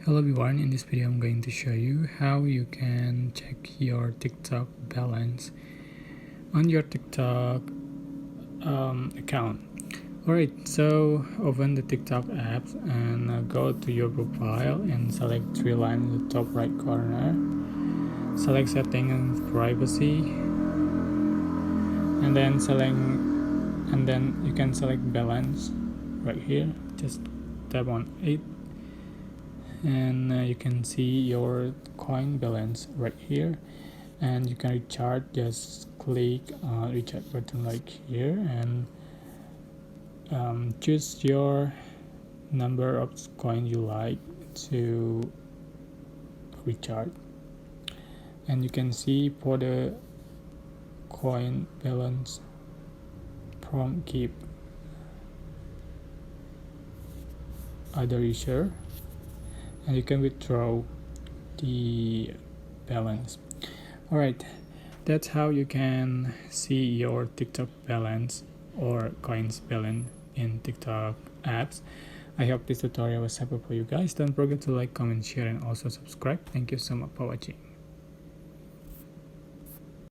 Hello everyone, in this video I'm going to show you how you can check your TikTok balance on your TikTok account. Alright, so open the TikTok app and go to your profile and select three lines in the top right corner. Select setting and privacy, and then you can select balance right here. Just tap on it and you can see your coin balance right here, and you can recharge. Just click on recharge button right here and choose your number of coin you like to recharge, and you can see for the coin balance from keep other user, and you can withdraw the balance. Alright, that's how you can see your TikTok balance or coins balance in TikTok apps. I hope this tutorial was helpful for you guys. Don't forget to like, comment, share, and also subscribe. Thank you so much for watching.